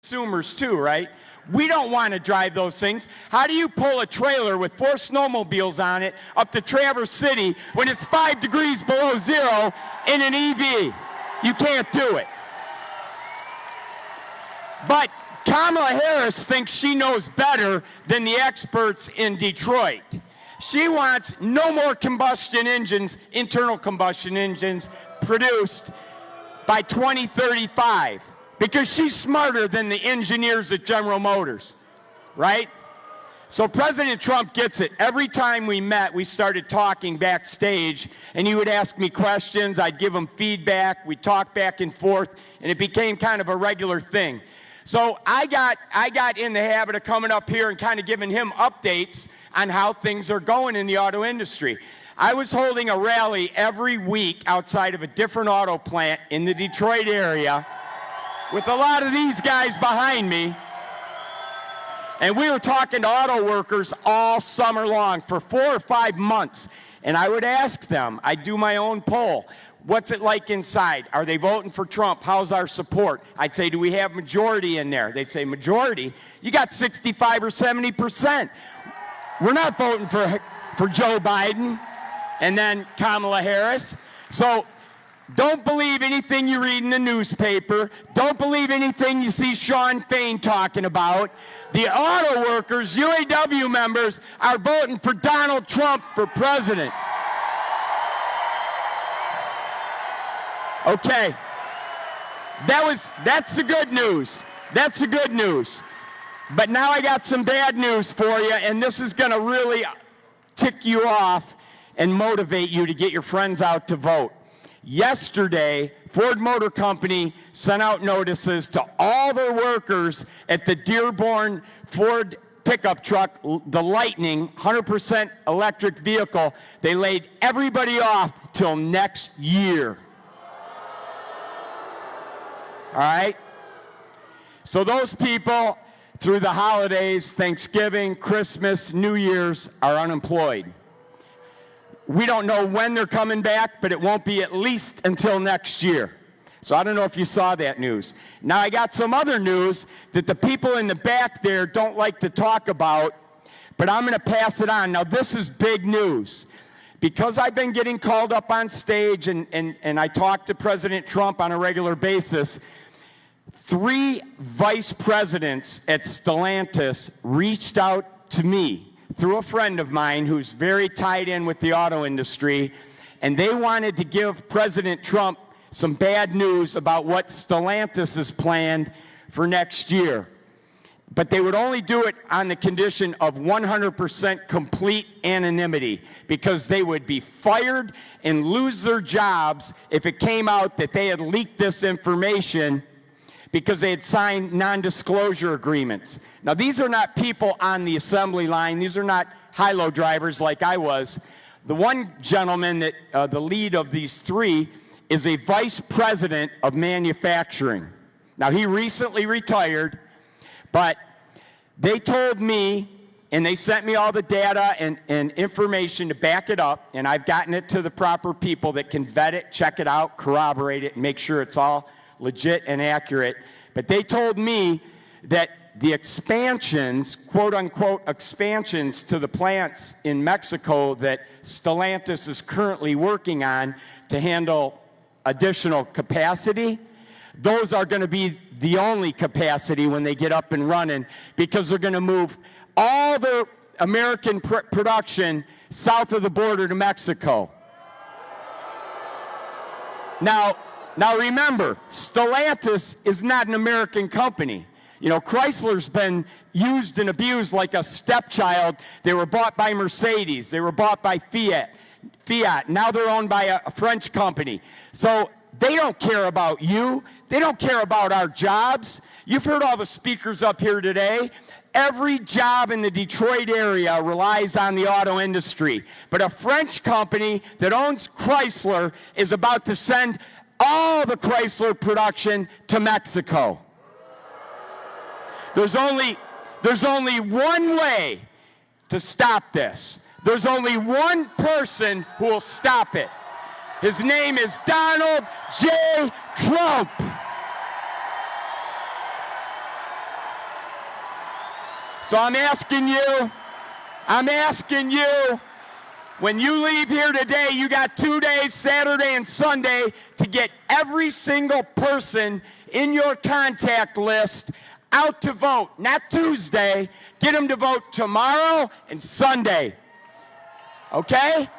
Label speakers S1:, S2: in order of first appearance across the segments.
S1: consumers too, right? We don't want to drive those things. How do you pull a trailer with 4 snowmobiles on it up to Traverse City when it's 5 degrees below zero in an EV? You can't do it. But Kamala Harris thinks she knows better than the experts in Detroit. She wants no more combustion engines, internal combustion engines, produced by 2035. Because she's smarter than the engineers at General Motors, right? So President Trump gets it. Every time we met, we started talking backstage, and he would ask me questions. I'd give him feedback. We'd talk back and forth, and it became kind of a regular thing. So I got in the habit of coming up here and kind of giving him updates on how things are going in the auto industry. I was holding a rally every week outside of a different auto plant in the Detroit area, with a lot of these guys behind me. And we were talking to auto workers all summer long for 4 or 5 months. And I would ask them, I'd do my own poll, what's it like inside? Are they voting for Trump? How's our support? I'd say, do we have majority in there? They'd say, majority? You got 65 or 70%. We're not voting for Joe Biden and then Kamala Harris. So don't believe anything you read in the newspaper. Don't believe anything you see Sean Fain talking about. The auto workers, UAW members, are voting for Donald Trump for president. Okay. That's the good news. That's the good news. But now I got some bad news for you, and this is going to really tick you off and motivate you to get your friends out to vote. Yesterday, Ford Motor Company sent out notices to all their workers at the Dearborn Ford pickup truck, the Lightning, 100% electric vehicle. They laid everybody off till next year. All right? So those people, through the holidays, Thanksgiving, Christmas, New Year's, are unemployed. We don't know when they're coming back, but it won't be at least until next year. So I don't know if you saw that news. Now I got some other news that the people in the back there don't like to talk about, but I'm going to pass it on. Now this is big news. Because I've been getting called up on stage and I talk to President Trump on a regular basis, 3 vice presidents at Stellantis reached out to me through a friend of mine who's very tied in with the auto industry, and they wanted to give President Trump some bad news about what Stellantis has planned for next year. But they would only do it on the condition of 100% complete anonymity, because they would be fired and lose their jobs if it came out that they had leaked this information because they had signed non-disclosure agreements. Now, these are not people on the assembly line. These are not high-low drivers like I was. The one gentleman that, the lead of these 3, is a vice president of manufacturing. Now, he recently retired, but they told me, and they sent me all the data and information to back it up, and I've gotten it to the proper people that can vet it, check it out, corroborate it, and make sure it's all legit and accurate. But they told me that the expansions, quote-unquote expansions to the plants in Mexico that Stellantis is currently working on to handle additional capacity, those are going to be the only capacity when they get up and running, because they're going to move all their American production south of the border to Mexico. Now remember, Stellantis is not an American company. You know, Chrysler's been used and abused like a stepchild. They were bought by Mercedes. They were bought by Fiat. Now they're owned by a French company. So they don't care about you. They don't care about our jobs. You've heard all the speakers up here today. Every job in the Detroit area relies on the auto industry. But a French company that owns Chrysler is about to send all the Chrysler production to Mexico. There's only one way to stop this. There's only one person who will stop it. His name is Donald J. Trump. So I'm asking you, when you leave here today, you got 2 days, Saturday and Sunday, to get every single person in your contact list out to vote. Not Tuesday. Get them to vote tomorrow and Sunday. Okay?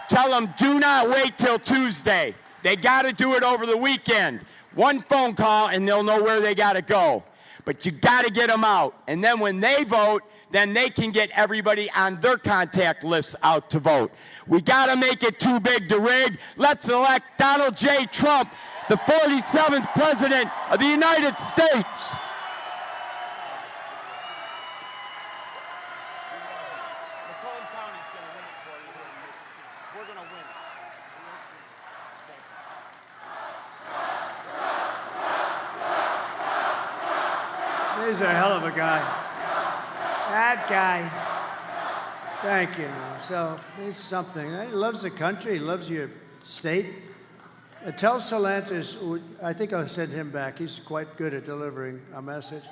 S1: Tell them, do not wait till Tuesday. They got to do it over the weekend. One phone call and they'll know where they got to go. But you got to get them out. And then when they vote, then they can get everybody on their contact list out to vote. We got to make it too big to rig. Let's elect Donald J. Trump, the 47th President of the United States.
S2: He's a hell of a guy. That guy. Thank you. So he's something. He loves the country. He loves your state. Tell Solantis, I think I'll send him back. He's quite good at delivering a message.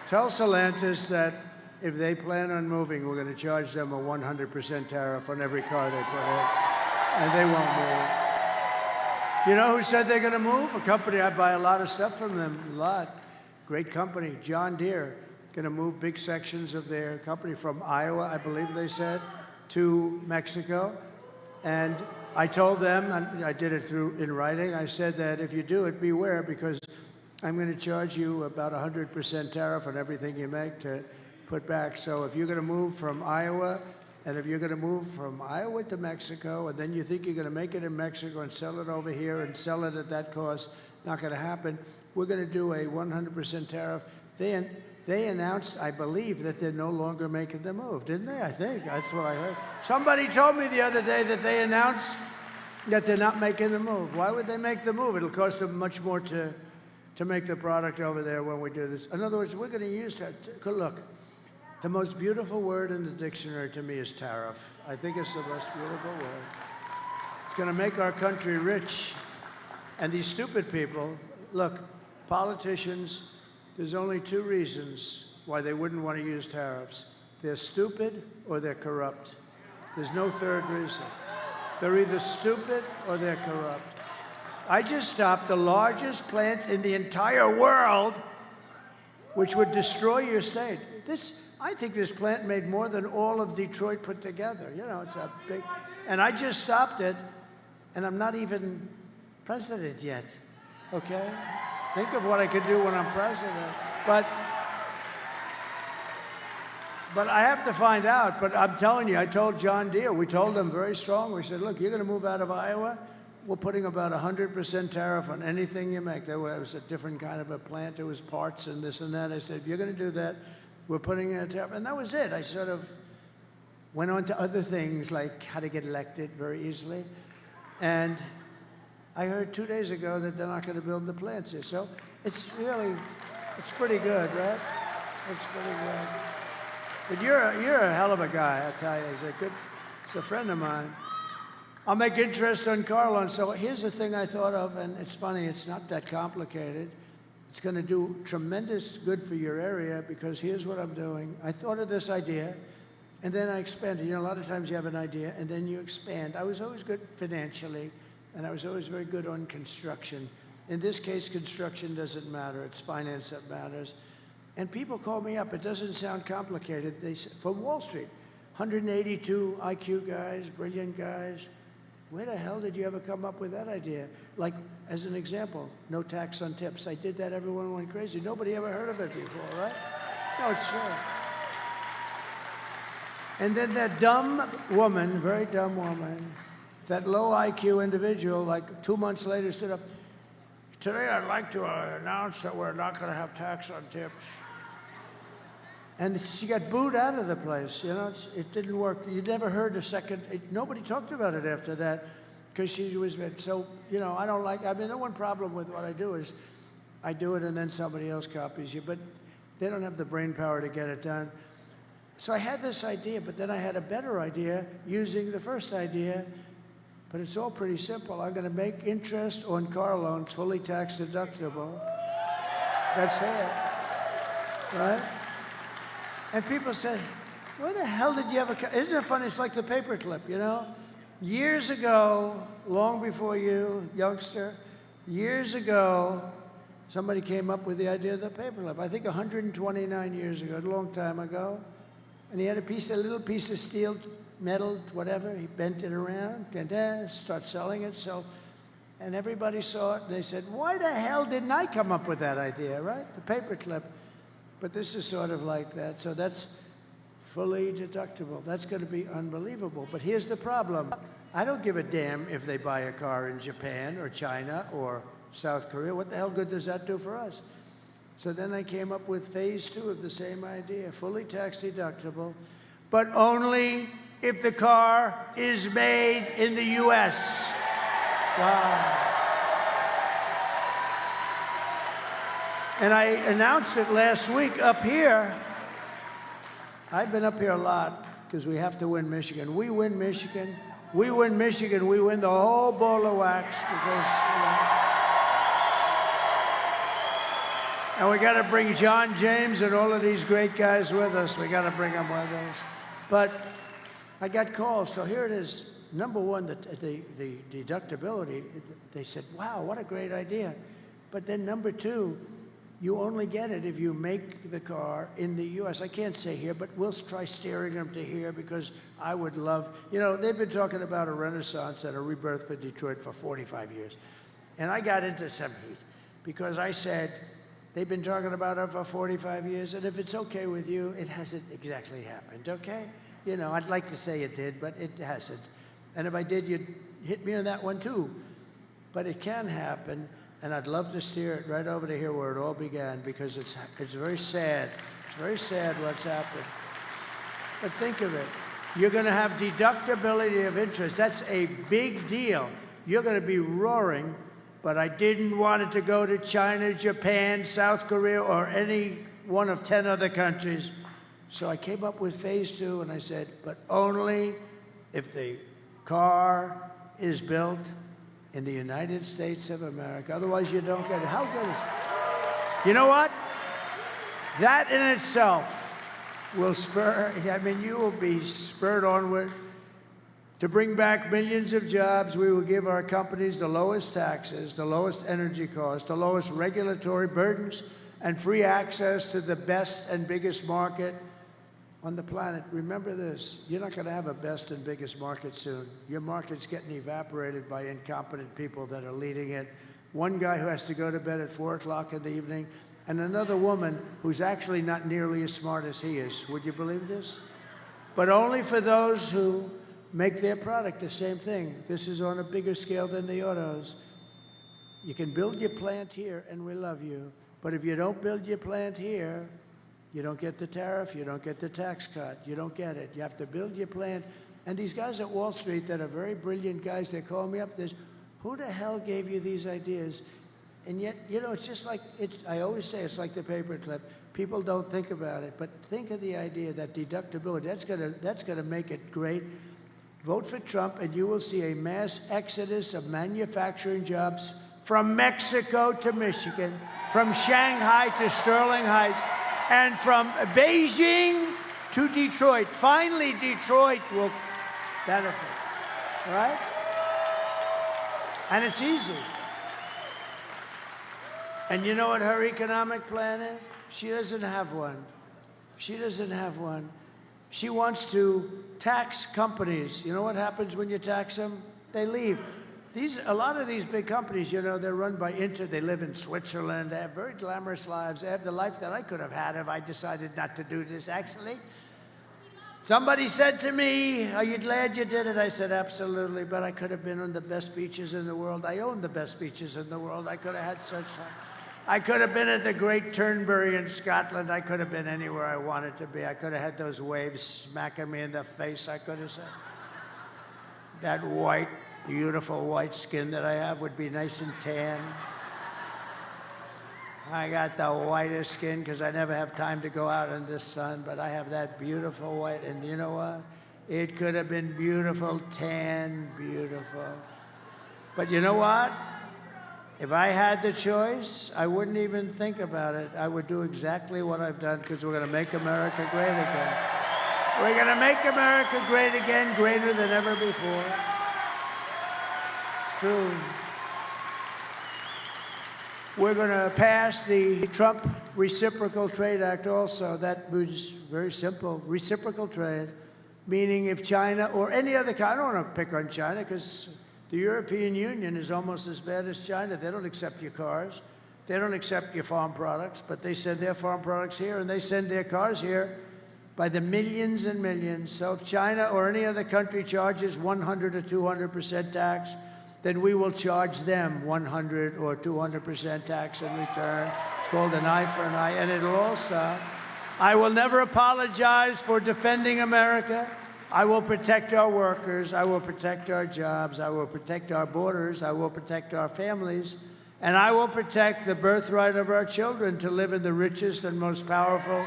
S2: Tell Solantis that if they plan on moving, we're going to charge them a 100% tariff on every car they put in, and they won't move. You know who said they're going to move? A company I buy a lot of stuff from them, a lot. Great company, John Deere, going to move big sections of their company from Iowa, I believe they said, to Mexico. And I told them, and I did it in writing, I said that if you do it, beware, because I'm going to charge you about 100% tariff on everything you make to put back. So if you're going to move from Iowa, and if you're going to move from Iowa to Mexico, and then you think you're going to make it in Mexico and sell it over here and sell it at that cost, not going to happen. We're going to do a 100% tariff. They announced, I believe, that they're no longer making the move, didn't they? I think that's what I heard. Somebody told me the other day that they announced that they're not making the move. Why would they make the move? It'll cost them much more to make the product over there when we do this. In other words, we're going to use that. Look, the most beautiful word in the dictionary to me is tariff. I think it's the most beautiful word. It's going to make our country rich. And these stupid people, look, politicians, there's only two reasons why they wouldn't want to use tariffs. They're stupid or they're corrupt. There's no third reason. They're either stupid or they're corrupt. I just stopped the largest plant in the entire world, which would destroy your state. I think this plant made more than all of Detroit put together. You know, it's a big, and I just stopped it, and I'm not even president yet, okay? Think of what I could do when I'm president. But I have to find out. But I'm telling you, I told John Deere, we told them very strongly. We said, look, you're going to move out of Iowa. We're putting about 100% tariff on anything you make. There was a different kind of a plant. There was parts and this and that. I said, if you're going to do that, we're putting in a tariff. And that was it. I sort of went on to other things, like how to get elected very easily. And I heard 2 days ago that they're not going to build the plants here. So it's pretty good, right? It's pretty good. But you're a hell of a guy, I tell you. He's a friend of mine. I'll make interest on car loans. So here's the thing I thought of, and it's funny, it's not that complicated. It's going to do tremendous good for your area, because here's what I'm doing. I thought of this idea, and then I expanded. You know, a lot of times you have an idea, and then you expand. I was always good financially, and I was always very good on construction. In this case, construction doesn't matter. It's finance that matters. And people call me up. It doesn't sound complicated. They say, from Wall Street, 182 IQ guys, brilliant guys. Where the hell did you ever come up with that idea? Like, as an example, no tax on tips. I did that. Everyone went crazy. Nobody ever heard of it before, right? No, it's true. And then that dumb woman, very dumb woman, that low IQ individual, like 2 months later, stood up. Today, I'd like to announce that we're not going to have tax on tips. And she got booed out of the place. You know, it didn't work. You never heard a second. Nobody talked about it after that, because she was so. You know, I don't like. I mean, the one problem with what I do is, I do it and then somebody else copies you, but they don't have the brain power to get it done. So I had this idea, but then I had a better idea using the first idea. But it's all pretty simple. I'm going to make interest on car loans fully tax deductible. That's it, right? And people said, where the hell did you have a car? Isn't it funny? It's like the paperclip, you know? Years ago, long before you, youngster, years ago, somebody came up with the idea of the paperclip. I think 129 years ago, a long time ago. And he had a little piece of steel, metal, whatever. He bent it around, and start selling it. And everybody saw it, and they said, why the hell didn't I come up with that idea, right? The paperclip. But this is sort of like that. So that's fully deductible. That's going to be unbelievable. But here's the problem. I don't give a damn if they buy a car in Japan or China or South Korea. What the hell good does that do for us? So then I came up with phase 2 of the same idea, fully tax deductible, but only if the car is made in the U.S. Wow. And I announced it last week up here. I've been up here a lot because we have to win Michigan. We win Michigan. We win Michigan. We win the whole ball of wax because, and we got to bring John James and all of these great guys with us. We got to bring them with us. But I got calls. So here it is. Number one, the deductibility. They said, wow, what a great idea. But then number 2, you only get it if you make the car in the U.S. I can't say here, but we'll try steering them to here because I would love, you know, they've been talking about a renaissance and a rebirth for Detroit for 45 years. And I got into some heat because I said, they've been talking about it for 45 years, and if it's okay with you, it hasn't exactly happened, okay? You know, I'd like to say it did, but it hasn't. And if I did, you'd hit me on that one too. But it can happen. And I'd love to steer it right over to here where it all began because it's very sad. It's very sad what's happened. But think of it. You're going to have deductibility of interest. That's a big deal. You're going to be roaring, but I didn't want it to go to China, Japan, South Korea, or any one of 10 other countries. So I came up with phase 2, and I said, but only if the car is built in the United States of America. Otherwise, you don't get it. How good is it? You know what? That in itself will spur, I mean, you will be spurred onward to bring back millions of jobs. We will give our companies the lowest taxes, the lowest energy costs, the lowest regulatory burdens, and free access to the best and biggest market on the planet. Remember this, you're not going to have a best and biggest market soon. Your market's getting evaporated by incompetent people that are leading it. One guy who has to go to bed at 4 o'clock in the evening, and another woman who's actually not nearly as smart as he is. Would you believe this? But only for those who make their product the same thing. This is on a bigger scale than the autos. You can build your plant here, and we love you. But if you don't build your plant here, you don't get the tariff, you don't get the tax cut, you don't get it. You have to build your plant. And these guys at Wall Street that are very brilliant guys, they call me up, this, who the hell gave you these ideas? And yet, you know, it's just like, I always say it's like the paperclip. People don't think about it, but think of the idea that deductibility, that's gonna make it great. Vote for Trump and you will see a mass exodus of manufacturing jobs from Mexico to Michigan, from Shanghai to Sterling Heights, and from Beijing to Detroit. Finally, Detroit will benefit, all right? And it's easy. And you know what her economic plan is? She doesn't have one. She doesn't have one. She wants to tax companies. You know what happens when you tax them? They leave. A lot of these big companies, you know, they're run by they live in Switzerland, they have very glamorous lives. They have the life that I could have had if I decided not to do this, actually. Somebody said to me, are you glad you did it? I said, absolutely, but I could have been on the best beaches in the world. I own the best beaches in the world. I could have had such fun. I could have been at the Great Turnberry in Scotland. I could have been anywhere I wanted to be. I could have had those waves smacking me in the face. I could have said, that white, beautiful white skin that I have would be nice and tan. I got the whitest skin because I never have time to go out in the sun, but I have that beautiful white, and you know what? It could have been beautiful, tan, beautiful. But you know what? If I had the choice, I wouldn't even think about it. I would do exactly what I've done because we're going to make America great again. We're going to make America great again, greater than ever before. It's true. We're going to pass the Trump Reciprocal Trade Act also. That was very simple. Reciprocal trade, meaning if China or any other country, I don't want to pick on China because the European Union is almost as bad as China. They don't accept your cars. They don't accept your farm products, but they send their farm products here, and they send their cars here by the millions and millions. So if China or any other country charges 100 or 200% tax, then we will charge them 100 or 200% tax in return. It's called an eye for an eye, and it'll all stop. I will never apologize for defending America. I will protect our workers. I will protect our jobs. I will protect our borders. I will protect our families. And I will protect the birthright of our children to live in the richest and most powerful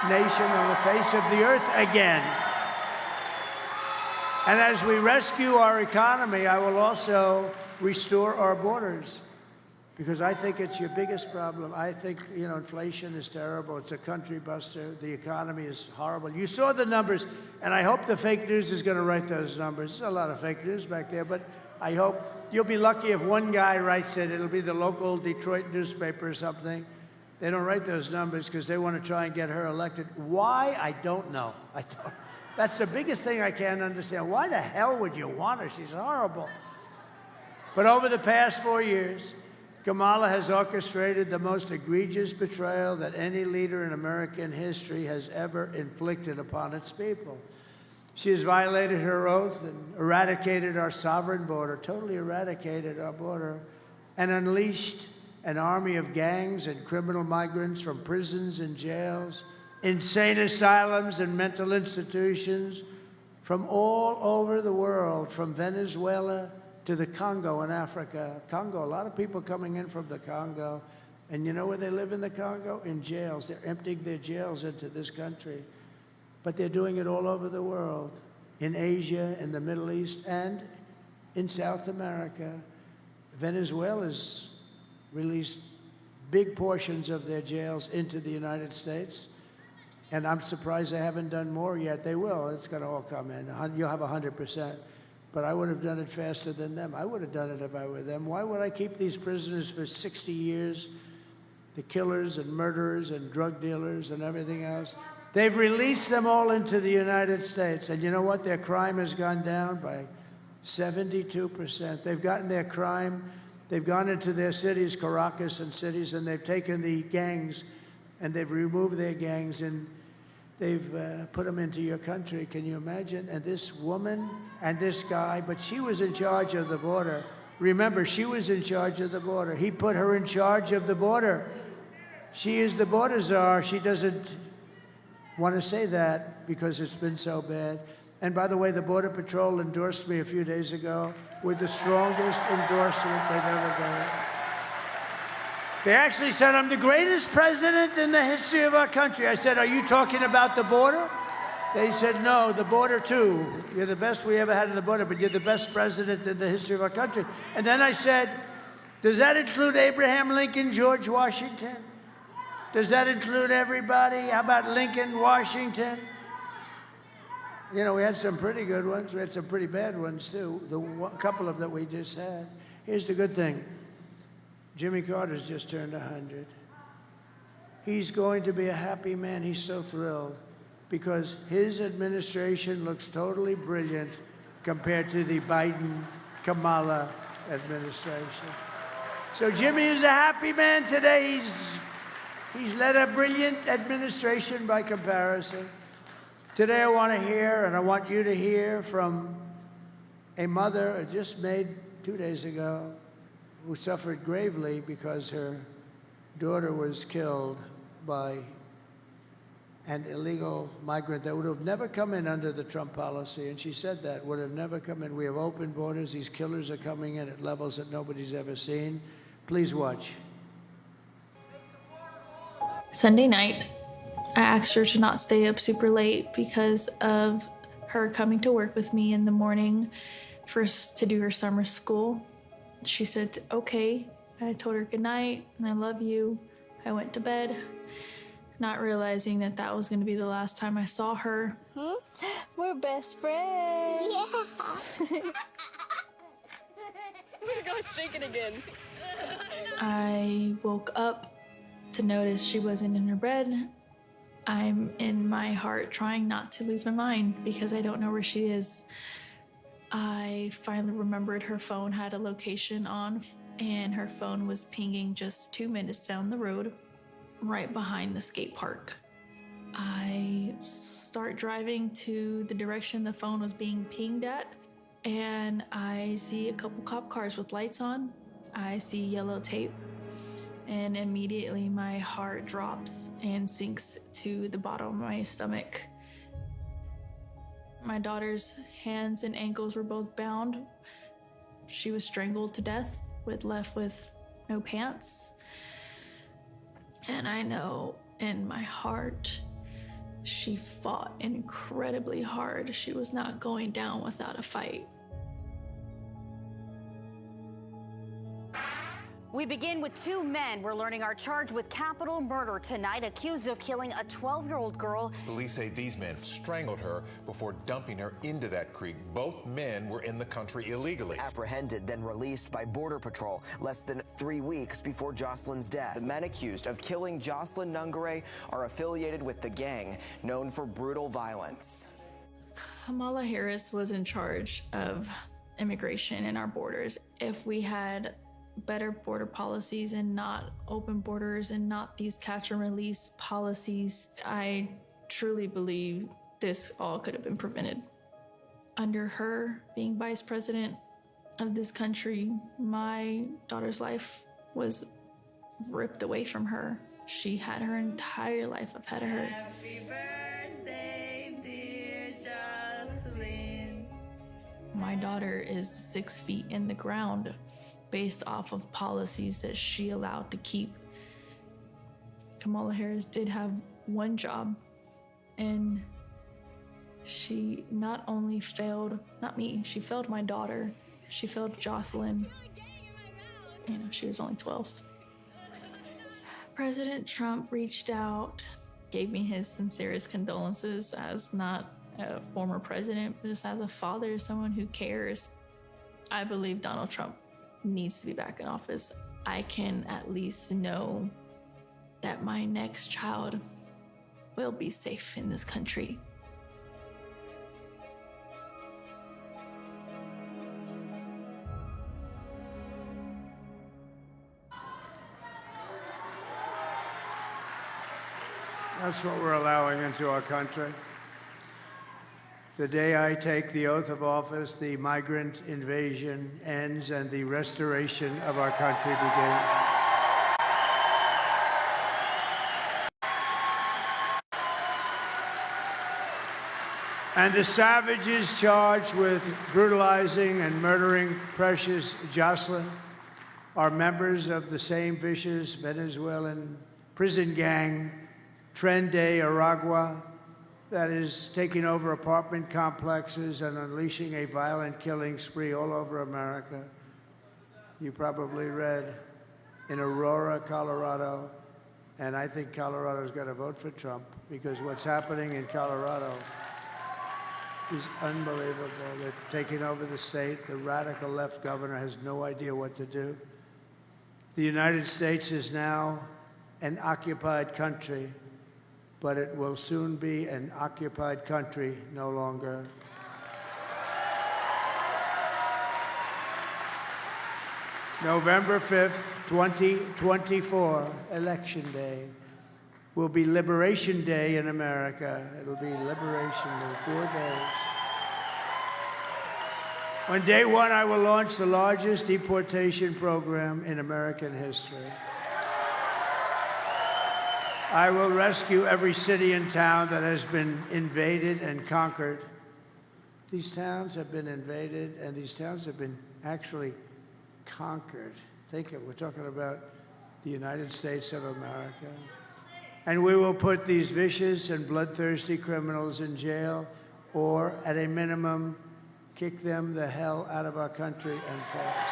S2: nation on the face of the earth again. And as we rescue our economy, I will also restore our borders, because I think it's your biggest problem. I think, inflation is terrible. It's a country buster. The economy is horrible. You saw the numbers, and I hope the fake news is going to write those numbers. There's a lot of fake news back there, but I hope you'll be lucky if one guy writes it. It'll be the local Detroit newspaper or something. They don't write those numbers because they want to try and get her elected. Why? I don't know. That's the biggest thing I can't understand. Why the hell would you want her? She's horrible. But over the past 4 years, Kamala has orchestrated the most egregious betrayal that any leader in American history has ever inflicted upon its people. She has violated her oath and eradicated our sovereign border, totally eradicated our border, and unleashed an army of gangs and criminal migrants from prisons and jails, insane asylums and mental institutions from all over the world, from Venezuela to the Congo in Africa. Congo, a lot of people coming in from the Congo. And you know where they live in the Congo? In jails. They're emptying their jails into this country. But they're doing it all over the world, in Asia, in the Middle East, and in South America. Venezuela's released big portions of their jails into the United States. And I'm surprised they haven't done more yet. They will. It's going to all come in. You'll have 100%. But I would have done it faster than them. I would have done it if I were them. Why would I keep these prisoners for 60 years? The killers and murderers and drug dealers and everything else. They've released them all into the United States. And you know what? Their crime has gone down by 72%. They've gotten their crime. They've gone into their cities, Caracas and cities, and they've taken the gangs and they've removed their gangs and they've put them into your country. Can you imagine? And this woman and this guy, but she was in charge of the border. Remember, she was in charge of the border. He put her in charge of the border. She is the border czar. She doesn't want to say that because it's been so bad. And by the way, the Border Patrol endorsed me a few days ago with the strongest endorsement they've ever done. They actually said, I'm the greatest president in the history of our country. I said, are you talking about the border? They said, no, the border too. You're the best we ever had in the border, but you're the best president in the history of our country. And then I said, does that include Abraham Lincoln, George Washington? Does that include everybody? How about Lincoln, Washington? You know, we had some pretty good ones. We had some pretty bad ones too. A couple of that we just had. Here's the good thing. Jimmy Carter's just turned 100. He's going to be a happy man. He's so thrilled because his administration looks totally brilliant compared to the Biden-Kamala administration. So Jimmy is a happy man today. He's led a brilliant administration by comparison. Today I want to hear, and I want you to hear from a mother just made 2 days ago who suffered gravely because her daughter was killed by an illegal migrant that would have never come in under the Trump policy. And she said that, would have never come in. We have open borders. These killers are coming in at levels that nobody's ever seen. Please watch.
S3: Sunday night, I asked her to not stay up super late because of her coming to work with me in the morning to do her summer school. She said, okay. I told her good night and I love you. I went to bed, not realizing that that was going to be the last time I saw her.
S4: We're best friends.
S5: Yeah. We're going shaking again.
S3: I woke up to notice she wasn't in her bed. I'm in my heart trying not to lose my mind because I don't know where she is. I finally remembered her phone had a location on, and her phone was pinging just 2 minutes down the road, right behind the skate park. I start driving to the direction the phone was being pinged at, and I see a couple cop cars with lights on. I see yellow tape, and immediately my heart drops and sinks to the bottom of my stomach. My daughter's hands and ankles were both bound. She was strangled to death, left with no pants. And I know in my heart, she fought incredibly hard. She was not going down without a fight.
S6: We begin with two men we're learning are charged with capital murder tonight, accused of killing a 12-year-old girl.
S7: Police say these men strangled her before dumping her into that creek. Both men were in the country illegally.
S8: Apprehended, then released by Border Patrol less than 3 weeks before Jocelyn's death. The men accused of killing Jocelyn Nungare are affiliated with the gang known for brutal violence.
S3: Kamala Harris was in charge of immigration in our borders. If we had better border policies and not open borders and not these catch and release policies, I truly believe this all could have been prevented. Under her being vice president of this country, my daughter's life was ripped away from her. She had her entire life ahead of her.
S4: Happy birthday, dear Jocelyn.
S3: My daughter is 6 feet in the ground based off of policies that she allowed to keep. Kamala Harris did have one job, and she not only failed, not me, she failed my daughter, she failed Jocelyn. You know, she was only 12. President Trump reached out, gave me his sincerest condolences as not a former president, but just as a father, someone who cares. I believe Donald Trump needs to be back in office. I can at least know that my next child will be safe in this country.
S2: That's what we're allowing into our country. The day I take the oath of office, the migrant invasion ends and the restoration of our country begins. And the savages charged with brutalizing and murdering precious Jocelyn are members of the same vicious Venezuelan prison gang, Tren de Aragua, that is taking over apartment complexes and unleashing a violent killing spree all over America. You probably read in Aurora, Colorado, and I think Colorado's got to vote for Trump because what's happening in Colorado is unbelievable. They're taking over the state. The radical left governor has no idea what to do. The United States is now an occupied country, but it will soon be an occupied country no longer. November 5th, 2024, Election Day, will be Liberation Day in America. It'll be Liberation Day, 4 days. On day one, I will launch the largest deportation program in American history. I will rescue every city and town that has been invaded and conquered. These towns have been invaded, and these towns have been actually conquered. Think of it, we're talking about the United States of America. And we will put these vicious and bloodthirsty criminals in jail, or at a minimum, kick them the hell out of our country and fast.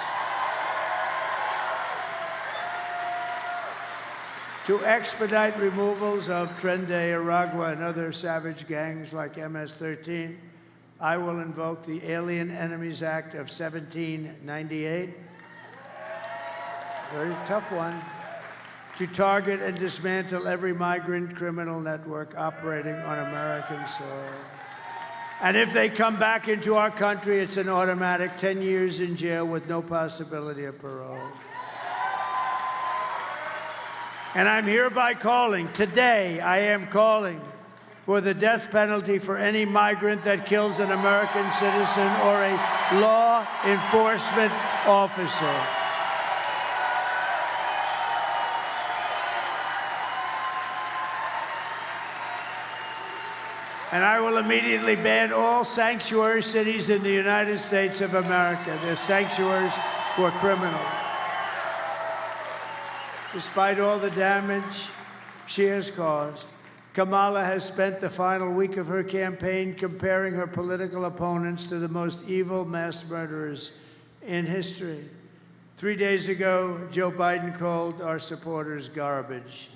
S2: to expedite removals of Trende, Aragua, and other savage gangs like MS-13, I will invoke the Alien Enemies Act of 1798. Very tough one. To target and dismantle every migrant criminal network operating on American soil. And if they come back into our country, it's an automatic 10 years in jail with no possibility of parole. And I'm hereby calling, today I am calling for the death penalty for any migrant that kills an American citizen or a law enforcement officer. And I will immediately ban all sanctuary cities in the United States of America. They're sanctuaries for criminals. Despite all the damage she has caused, Kamala has spent the final week of her campaign comparing her political opponents to the most evil mass murderers in history. 3 days ago, Joe Biden called our supporters garbage.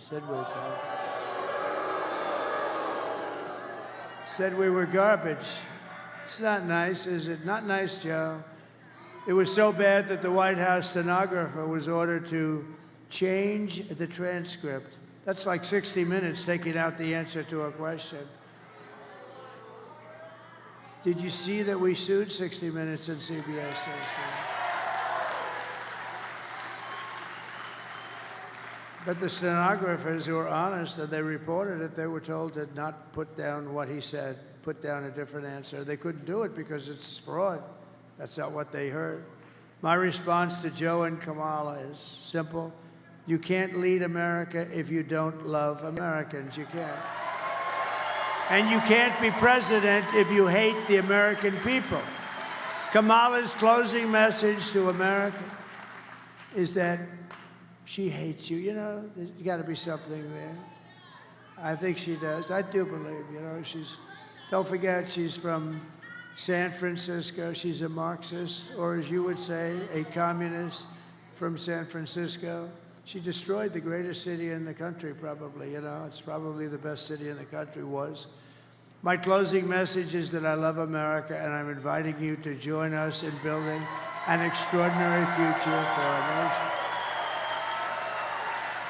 S2: Said we were garbage. It's not nice, is it? Not nice, Joe. It was so bad that the White House stenographer was ordered to change the transcript. That's like 60 Minutes taking out the answer to a question. Did you see that we sued 60 Minutes and CBS yesterday? But the stenographers who were honest and they reported it, they were told to not put down what he said, put down a different answer. They couldn't do it because it's fraud. That's not what they heard. My response to Joe and Kamala is simple. You can't lead America if you don't love Americans. You can't. And you can't be president if you hate the American people. Kamala's closing message to America is that she hates you. You know, there's got to be something there. I think she does. I do believe, you know, don't forget, she's from San Francisco. She's a Marxist, or as you would say, a communist from San Francisco. She destroyed the greatest city in the country, probably, you know. It's probably the best city in the country was. My closing message is that I love America, and I'm inviting you to join us in building an extraordinary future for our nation.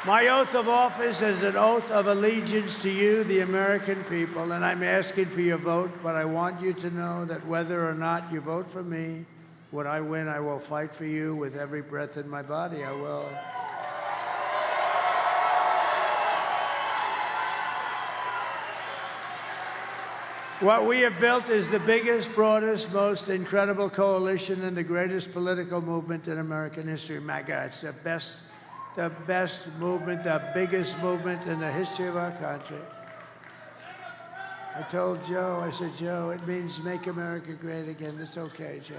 S2: My oath of office is an oath of allegiance to you, the American people, and I'm asking for your vote, but I want you to know that whether or not you vote for me, when I win, I will fight for you with every breath in my body. I will. What we have built is the biggest, broadest, most incredible coalition and the greatest political movement in American history. My God, it's the best movement, the biggest movement in the history of our country. I told Joe, I said, Joe, it means make America great again. It's okay, Joe.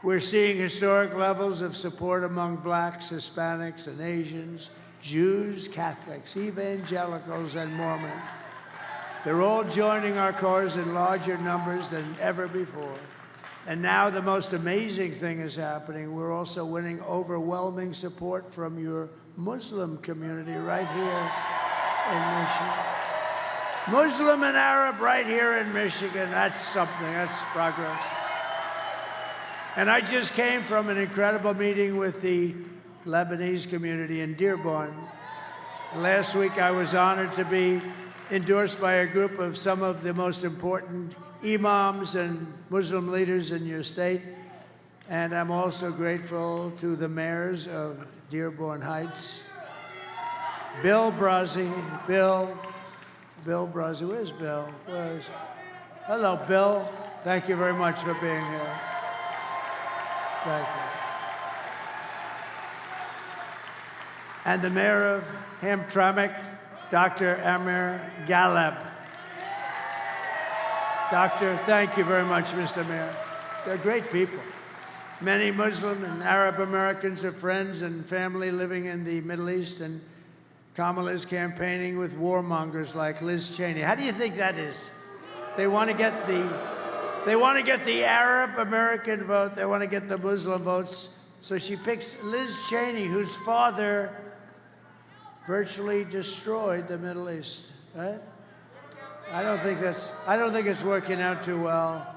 S2: We're seeing historic levels of support among blacks, Hispanics, and Asians, Jews, Catholics, evangelicals, and Mormons. They're all joining our cause in larger numbers than ever before. And now the most amazing thing is happening. We're also winning overwhelming support from your Muslim community right here in Michigan. Muslim and Arab right here in Michigan. That's something. That's progress. And I just came from an incredible meeting with the Lebanese community in Dearborn. Last week I was honored to be endorsed by a group of some of the most important imams and Muslim leaders in your state. And I'm also grateful to the mayors of Dearborn Heights. Bill Brazzi, Bill Brazzi, where's Bill? Hello, Bill. Thank you very much for being here. Thank you. And the mayor of Hamtramck, Dr. Amir Galeb. Doctor, thank you very much, Mr. Mayor. They're great people. Many Muslim and Arab Americans are friends and family living in the Middle East, and Kamala is campaigning with warmongers like Liz Cheney. How do you think that is? They want to get the Arab American vote. They want to get the Muslim votes. So she picks Liz Cheney, whose father virtually destroyed the Middle East, right? I don't think it's working out too well.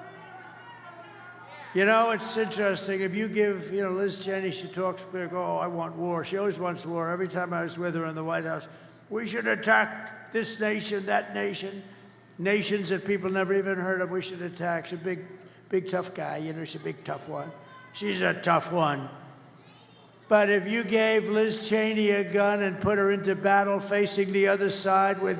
S2: You know, it's interesting. If you give, Liz Cheney, she talks big, oh, I want war. She always wants war. Every time I was with her in the White House, we should attack this nation, that nation, nations that people never even heard of, we should attack. She's a big tough guy, she's a big tough one. She's a tough one. But if you gave Liz Cheney a gun and put her into battle facing the other side with